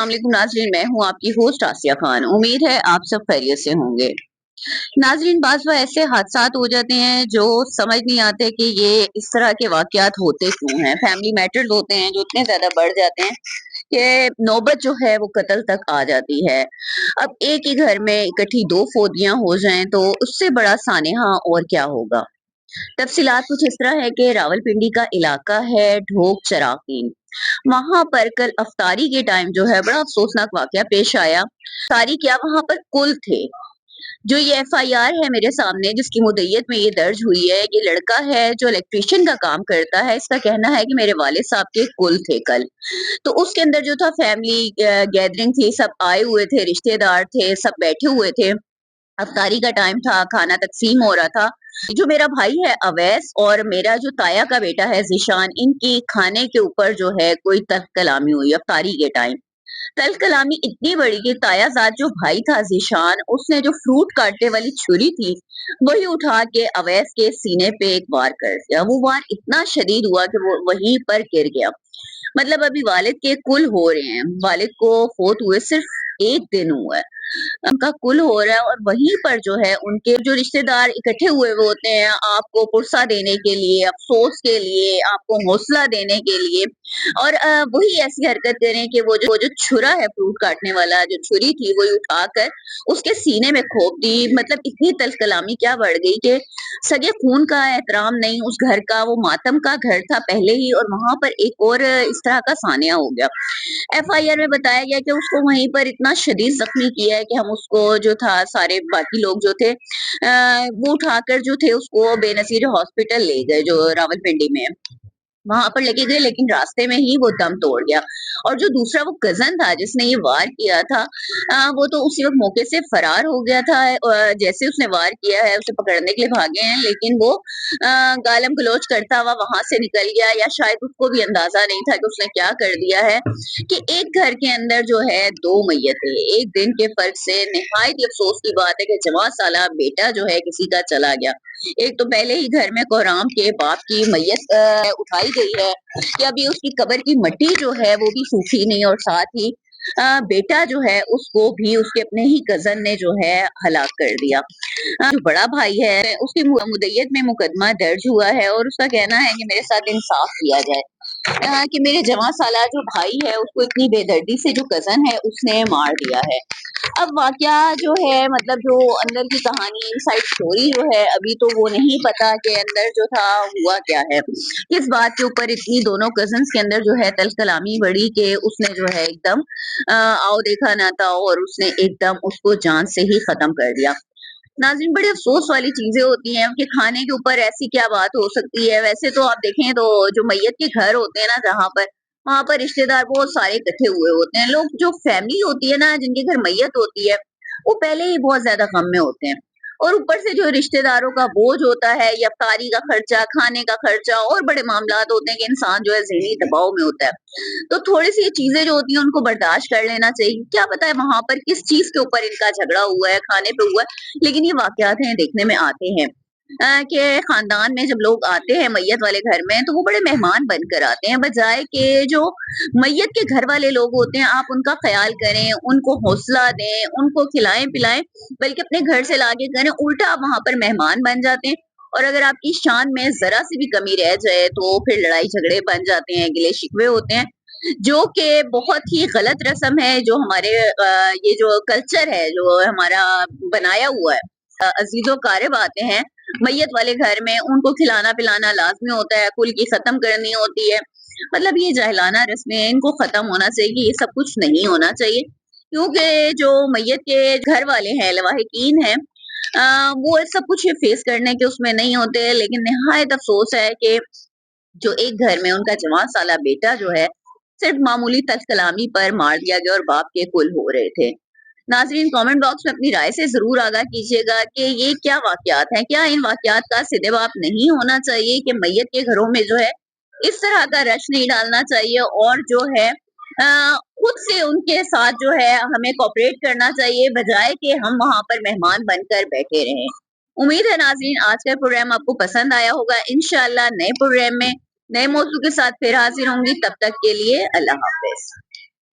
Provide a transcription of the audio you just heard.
अस्सलाम वालेकुम नाज़रीन, मैं हूँ आपकी होस्ट आसिया खान। उम्मीद है आप सब खैरियत से होंगे। नाज़रीन, बाज़ वो ऐसे हादसात हो जाते हैं जो समझ नहीं आते कि ये इस तरह के वाक़यात होते क्यों हैं। फैमिली मैटर्स होते हैं जो इतने ज़्यादा बढ़ जाते हैं कि नौबत जो है वो कत्ल तक आ जाती है। अब एक ही घर में इकट्ठी 2 फौजियाँ हो जाएँ तो उससे बड़ा सानेहा और क्या होगा। तफसीलात कुछ इस तरह है कि रावलपिंडी का इलाका है ढोक चराकीन। वहां पर कल अफ्तारी के टाइम जो है बड़ा अफसोसनाक वाकया पेश आया। अफ्तारी क्या, वहां पर कुल थे। जो ये एफआईआर है मेरे सामने जिसकी मुद्दईयत में ये दर्ज हुई है, ये लड़का है जो इलेक्ट्रिशियन का काम करता है। इसका कहना है कि मेरे वालिद साहब के कुल थे कल। तो उसके अंदर जो था फैमिली गैदरिंग थी, सब आए हुए थे, रिश्तेदार थे, सब बैठे हुए थे। अफ्तारी का टाइम था, खाना तकसीम हो रहा था। जो मेरा भाई है अवैस और मेरा जो ताया का बेटा है ज़ीशान, इनकी खाने के ऊपर जो है कोई तल्ख़ कलामी हुई अफ्तारी के टाइम। तल्ख़ कलामी इतनी बड़ी कि तायाज़ाद जो भाई था ज़ीशान, उसने जो फ्रूट काटने वाली छुरी थी, वही उठा के अवैस के सीने पे एक वार कर दिया। वो वार इतना शदीद हुआ कि वो वहीं पर गिर गया। मतलब अभी वालिद के कुल हो रहे हैं, वालिद को फोत हुए सिर्फ 1 दिन हुआ है। उनका कुल हो रहा है और वहीं पर जो है उनके जो रिश्तेदार इकट्ठे हुए हुए होते हैं आपको पुरसा देने के लिए, अफसोस के लिए, आपको हौसला देने के लिए। और वही ऐसी हरकत करें कि वो जो छुरा है फ्रूट काटने वाला, जो छुरी थी वही उठाकर उसके सीने में खोप दी। मतलब इतनी तल्ख़ कलामी क्या बढ़ गई कि सगे खून का एहतराम नहीं, उस घर का, वो मातम का घर था पहले ही और वहां पर एक और इस तरह का सानिया हो गया। एफआईआर में बताया गया कि उसको वहीं पर इतना शदीद जख्मी किया है कि हम उसको जो था, सारे बाकी लोग जो थे वो उठाकर जो थे उसको बेनजीर हॉस्पिटल ले गए जो रावलपिंडी में है। वहां पर लेके गए लेकिन रास्ते में ही वो दम तोड़ गया। और जो दूसरा वो कजन था जिसने ये वार किया था, वो तो उसी वक्त मौके से फरार हो गया था। जैसे उसने वार किया है उसे पकड़ने के लिए भागे हैं, लेकिन वो गालम गलोच करता हुआ वहां से निकल गया, या शायद उसको भी अंदाजा नहीं था कि उसने क्या कर दिया है कि एक घर के अंदर जो है 2 मैयतें एक दिन के फर्क से। निहायत ही अफसोस की बात है कि जवान साला बेटा जो है किसी का चला गया। एक तो पहले ही घर में कोहराम के बाप की मैयत उठाई गई है कि अभी उसकी कब्र की मट्टी जो है वो भी सूखी नहीं, और साथ ही बेटा जो है उसको भी उसके अपने ही कजन ने जो है हलाक कर दिया। जो बड़ा भाई है उसकी मुद्दईयत में मुकदमा दर्ज हुआ है और उसका कहना है कि मेरे साथ इंसाफ किया जाए, कि मेरे जवान साला जो भाई है उसको इतनी बेदर्दी से जो कजन है उसने मार दिया है। अब वाकया जो है, मतलब जो अंदर की कहानी, इनसाइड स्टोरी जो है, अभी तो वो नहीं पता कि अंदर जो था हुआ क्या है। किस बात के ऊपर इतनी दोनों कजन्स के अंदर जो है तल्ख़ कलामी बढ़ी कि उसने जो है एकदम आओ देखा ना था और उसने एकदम उसको जान से ही खत्म कर दिया। नाज़रीन, बड़े अफ़सोस वाली चीज़ें होती हैं कि खाने के ऊपर ऐसी क्या बात हो सकती है। वैसे तो आप देखें तो जो मैयत के घर होते हैं ना जहाँ पर, वहाँ पर रिश्तेदार बहुत सारे इकट्ठे हुए होते हैं। लोग, जो फैमिली होती है ना जिनके घर मैयत होती है, वो पहले ही बहुत ज़्यादा गम में होते हैं। और ऊपर से जो रिश्तेदारों का बोझ होता है, या इफ्तारी का खर्चा, खाने का खर्चा और बड़े मामलात होते हैं कि इंसान जो है ज़हनी दबाव में होता है। तो थोड़ी-सी चीज़ें जो होती हैं उनको बर्दाश्त कर लेना चाहिए। क्या पता है वहाँ पर किस चीज़ के ऊपर इनका झगड़ा हुआ है, खाने पे हुआ है। लेकिन ये वाक़यात हैं, देखने में आते हैं कि ख़ानदान में जब लोग आते हैं मैयत वाले घर में तो वो बड़े मेहमान बनकर आते हैं, बजाए कि जो मैयत के घर वाले लोग होते हैं आप उनका ख़्याल करें, उनको हौसला दें, उनको खिलाएँ-पिलाएँ, बल्कि अपने घर से लाके करें। उल्टा आप वहाँ पर मेहमान बन जाते हैं और अगर आपकी शान में ज़रा-सी भी कमी रह जाए तो फिर लड़ाई-झगड़े बन जाते हैं, गिले-शिकवे होते हैं, जो कि बहुत ही गलत रस्म है। जो हमारे ये जो कल्चर है, जो हमारा बनाया हुआ है, अज़ीज़ो क़ारिब आते हैं मैयत वाले घर में, उनको खिलाना-पिलाना लाज़मी होता है, कुल की ख़त्म करनी होती है। मतलब ये जाहिलाना रस्में हैं, इनको ख़त्म होना चाहिए, ये सब कुछ नहीं होना चाहिए। क्योंकि जो मैयत के घर वाले हैं, लवाहिकीन हैं, वो सब कुछ फेस करने के उसमें नहीं होते। लेकिन निहायत अफ़सोस है कि जो एक घर में उनका जवान साला बेटा जो है, सिर्फ़ मामूली तल्ख़ कलामी पर मार दिया गया और बाप के कुल हो रहे थे। नाज़रीन, कमेंट बॉक्स में अपनी राय से ज़रूर आगाह कीजिएगा कि ये क्या वाक़यात हैं? क्या इन वाक़यात का सिद्ध-ए-बाप नहीं होना चाहिए कि मैयत के घरों में जो है इस तरह का रश नहीं डालना चाहिए, और जो है खुद से उनके साथ जो है हमें कोऑपरेट करना चाहिए, बजाए कि हम वहाँ पर मेहमान बनकर बैठे रहें। उम्मीद है नाज़रीन आज का प्रोग्राम आपको पसंद आया होगा। इंशाअल्लाह नए प्रोग्राम में नए मौजू के साथ फिर हाज़िर होंगी। तब तक के लिए अल्लाह हाफ़िज़।